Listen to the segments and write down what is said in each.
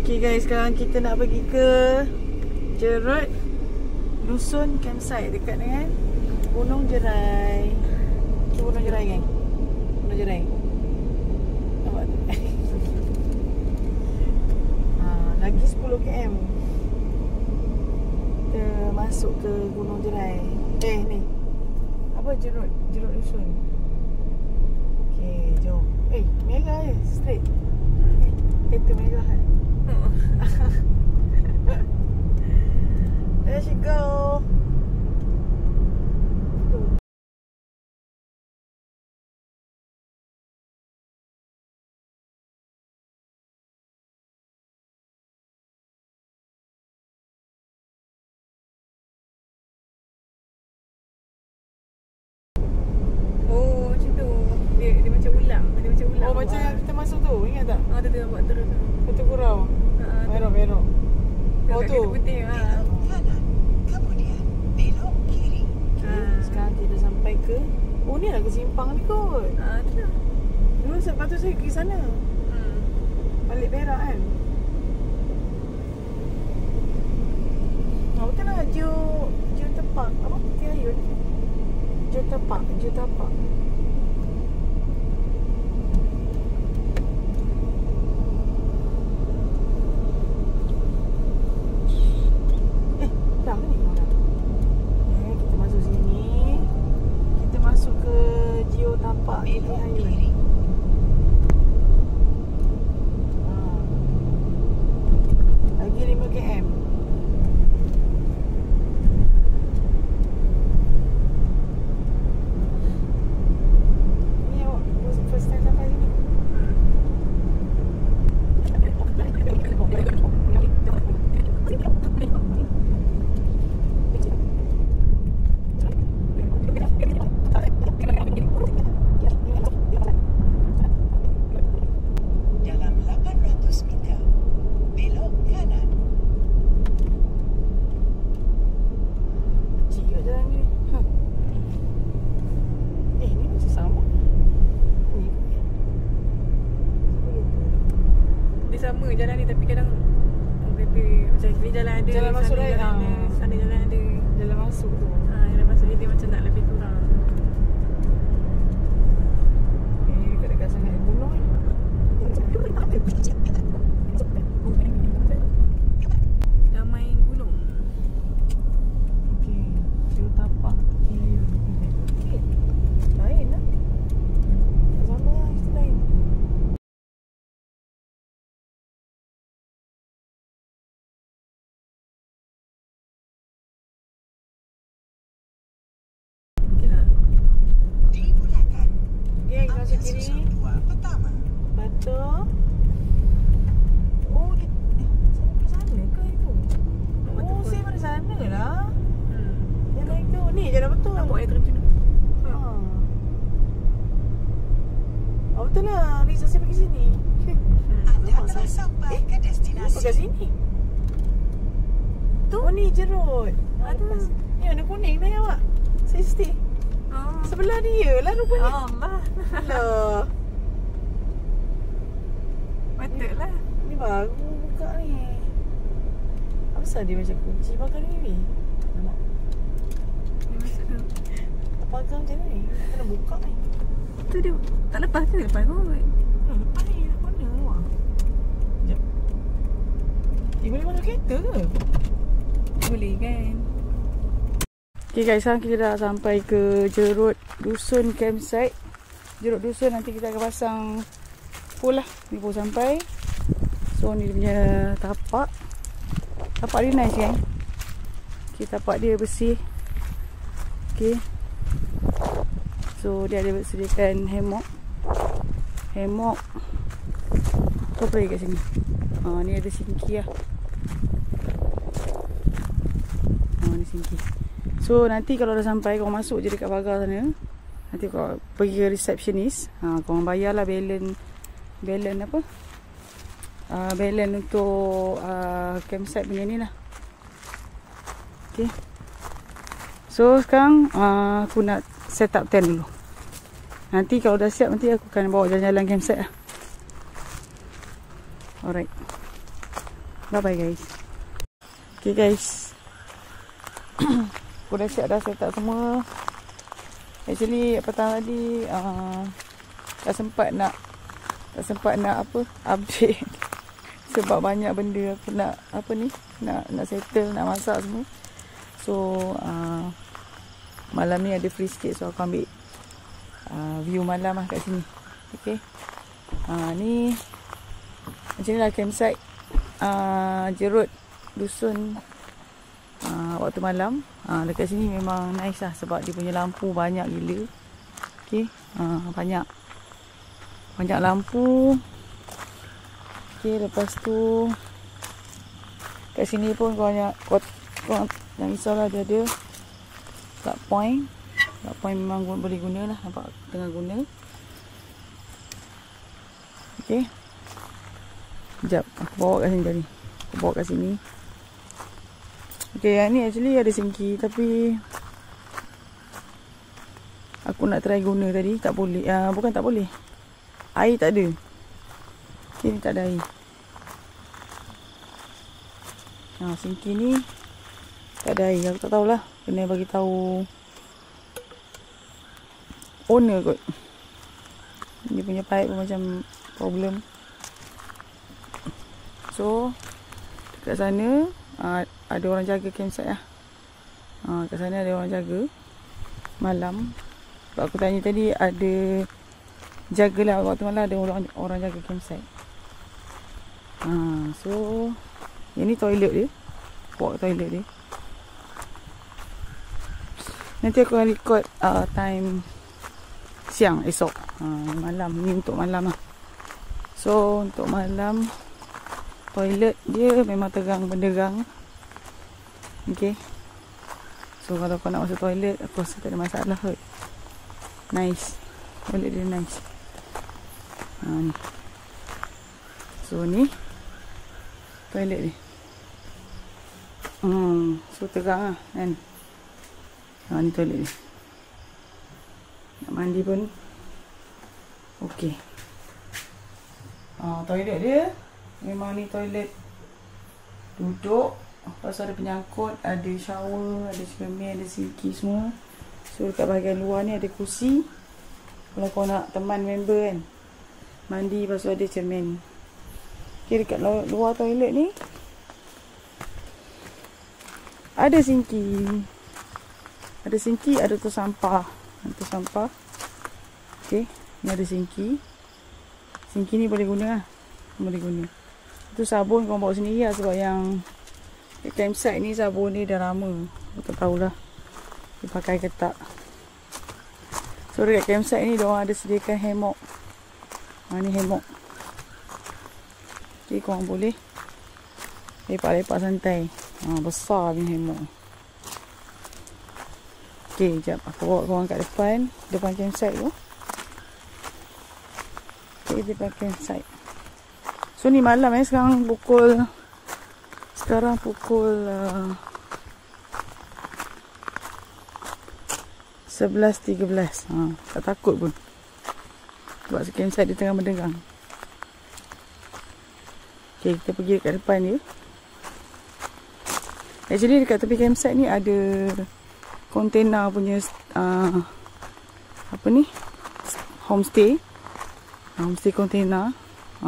Okay guys, sekarang kita nak pergi ke Jerut Dusun Campsite dekat dengan Gunung Jerai. Gunung Jerai kan? Gunung Jerai. Nampak tu? Lagi 10 km kita masuk ke Gunung Jerai. Ni apa? Jerut Dusun. Okay, jom. Merah je, straight. Kereta merah kan? There she go. Oh, macam tu. Dia macam ulang. Oh, macam yang kita masuk tu, ingat tak? Tu nampak terus tu. Betul Gurau. Merah. Oh tu. Putih. Kanan, kemudian belok kiri. Sekarang kita sampai ke ni lah ke simpang ni kot. Tu lah. Dulu sepatutnya saya pergi sana. Balik Perak kan. Betul lah Geotepak. Apa? Tiayun. Geotepak. Dah ni orang. Kita masuk sini. Kita masuk ke Geotepak Tiayun. Lagi 5 km. Ni awak first time sampai sini. Dalam 800 meter, belok kanan. Kecil kat jalan ni. Ni macam sama. Ni. Dia sama jalan ni tapi kadang orang kata macam sini jalan ada, Jalan masuk lain. sana jalan ada. Jalan masuk tu. Jalan masuk dia macam nak lebih kurang. Dekat-dekat sangat gunung ni. Damai gunung. Okey. Geotepak Tiayun. Okey. Lain lah. Sama lah, itu lain. Okey lah. Di Bulakan, Okey, kita ambil masuk kiri. susun 2 pertama. Betul. Oh, saya pergi sana ke itu? Oh, saya pada sana lah. Jalan itu. Ni jalan betul. Nampak air terjun tu. Betul lah. Rizal saya pergi sini. Anda Nampak telah saya. sampai ke Kenapa destinasi. kat sini? Tu? Oh, ni Jerut. Ada. Ni warna kuning dah awak. Saya stay. Sebelah dia lah rupanya. Allah. Alah. Patutlah. Ni baru buka ni. Apa pasal dia macam kunci pagar ni? Nampak? Dia masuk tu. Pagar macam ni. Kena buka ni. Tu dia tak lepas ke lepas kot. Lepas ni nak mana awak? Sekejap. Boleh masuk kereta ke? Boleh kan. Okay guys, sekarang kita dah sampai ke Jerut Dusun Campsite. Jerut Dusun nanti kita akan pasang full lah. Ni pun sampai. So ni dia punya tapak. Tapak dia nice kan? Okay, tapak dia bersih. Okay. So dia ada sediakan hammock. Apa lagi kat sini? Ni ada sinki lah. Ni sinki. So nanti kalau dah sampai, korang masuk je dekat pagar sana. Nanti korang pergi ke receptionist. Korang bayar lah balance apa? Balance untuk campsite punya ni lah. Okay. So sekarang aku nak set up tent dulu. Nanti kalau dah siap, nanti aku akan bawa jalan-jalan campsite lah. Alright. Bye bye guys. Okay guys. Aku dah siap dah set up semua. Actually petang tadi tak sempat nak apa update. Sebab banyak benda aku nak apa ni, nak settle, nak masak semua. So malam ni ada free sikit, so aku ambil view malam lah kat sini. Okay. Ni macam ni lah campsite Jerut Dusun waktu malam. Dekat sini memang nice lah sebab dia punya lampu banyak gila. Okay. Banyak lampu. Okay, lepas tu kat sini pun korang jangan risaulah, dia ada plug point. Plug point memang boleh guna lah. Nampak tengah guna. Okay. Sekejap, aku bawa kat sini tadi. Aku bawa kat sini. Okay, yang ni actually ada sinki, tapi aku nak try guna tadi. Tak boleh. Bukan tak boleh. Air tak ada. Okay, ni tak ada air. Sinki ni tak ada air. Aku tak tahulah. Kena bagi tahu owner kot. Dia punya pipe pun macam problem. So dekat sana ada orang jaga campsite lah. Kat sana ada orang jaga malam. Sebab aku tanya tadi, ada jagalah waktu malam, ada orang jaga campsite. So yang ni toilet dia. Bawa toilet dia. Nanti aku akan record time siang esok. Malam ni untuk malam lah. So untuk malam, toilet dia memang terang benderang. Okay. So kalau kau nak masuk toilet, aku rasa tak ada masalah kot. Nice. Toilet dia nice. Ni. So ni toilet dia. So terang lah kan. Ni toilet dia. Nak mandi pun okey. Toilet dia memang ni toilet duduk. Lepas ada penyangkut, ada shower, ada cermin, ada sinki semua. So dekat bahagian luar ni ada kursi. Kalau kau nak teman member kan, mandi, lepas tu ada cermin. Okay, dekat luar toilet ni ada sinki. Ada sinki, ada tu sampah. Tu sampah. Okay, ni ada sinki. Sinki ni boleh guna lah. Boleh guna. Tu sabun kau bawa sendiri lah, sebab yang campsite ni sabun ni dah lama. Aku tahulah dia pakai ke tak. So dekat campsite ni diorang ada sediakan hammock. Ni hammock. Okay, korang boleh lepak-lepak santai. Besar ni hammock. Okay, sekejap aku bawa korang kat depan campsite tu. Okay, depan campsite. So ni malam sekarang pukul 11.13. Tak takut pun. Sebab campsite dia tengah mendengang. Okay, kita pergi dekat depan dia. Actually dekat tepi campsite ni ada container punya apa ni, homestay. Homestay container.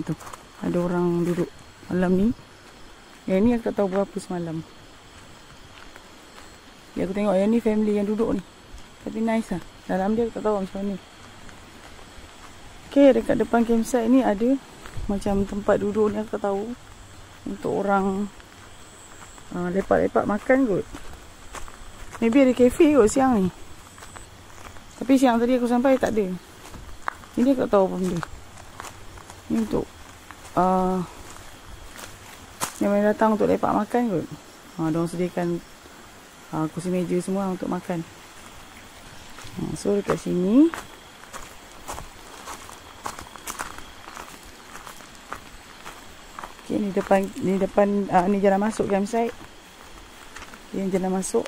Tu ada orang duduk malam ni. Yang ni aku tak tahu berapa semalam. Ya, aku tengok yang ni family yang duduk ni. Tapi nice lah. Dalam dia aku tak tahu macam mana. Okay, dekat depan campsite ni ada macam tempat duduk ni, aku tak tahu. Untuk orang lepak-lepak makan kot. Maybe ada cafe kot siang ni. Tapi siang tadi aku sampai tak ada. Ini aku tak tahu apa benda. Ni untuk yang main datang untuk lepak makan kot. Diorang sediakan kursi meja semua untuk makan. So dekat sini okay, ni depan ni jalan masuk campsite. Ni jalan masuk.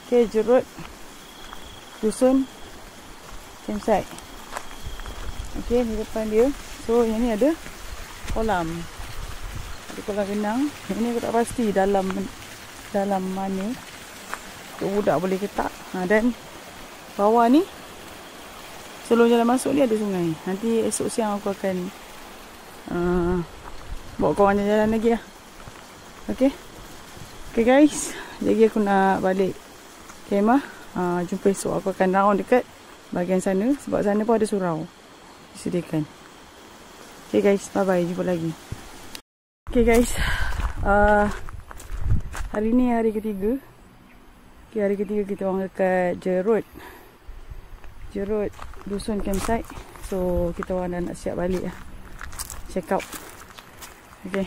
Okay, Jerut Dusun campsite. Okay, ni depan dia. So yang ni ada kolam. Ada kolam renang. Ini aku tak pasti dalam mana. Budak boleh ke tak. Dan bawah ni, sebelum jalan masuk ni ada sungai. Nanti esok siang aku akan bawa korang jalan lagi lah. Okay guys. Jadi aku nak balik kemah. Jumpa esok. Aku akan round dekat bahagian sana. Sebab sana pun ada surau disediakan. Okay guys, bye bye. Jumpa lagi. Okay guys, hari ni hari ketiga. Okay, hari ketiga kita orang dekat Jerut Dusun Campsite. So kita orang dah nak siap balik lah. Check out. Okay,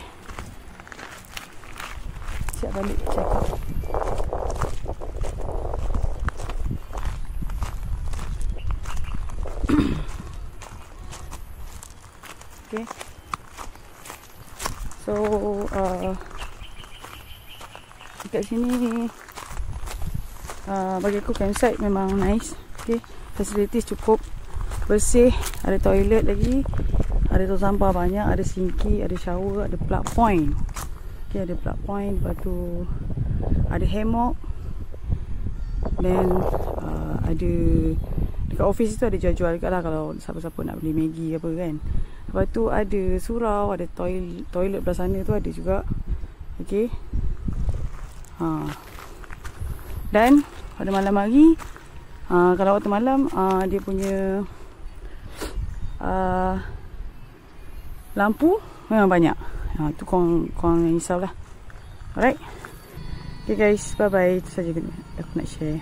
siap balik check out. Okay. So dekat sini bagi aku campsite memang nice. Okay, facilities cukup, bersih, ada toilet lagi, ada tong sampah banyak, ada sinki, ada shower, ada plug point. Okay, ada plug point. Lepas tu ada hammock. Dan ada dekat office tu ada jual-jual dekat lah kalau siapa-siapa nak beli Maggi apa kan. Lepas tu ada surau, ada toilet belah sana tu ada juga. Okay. Dan pada malam hari, kalau waktu malam, dia punya lampu memang banyak. Tu korang risau lah. Alright. Okay guys, bye bye. Itu saja aku nak share.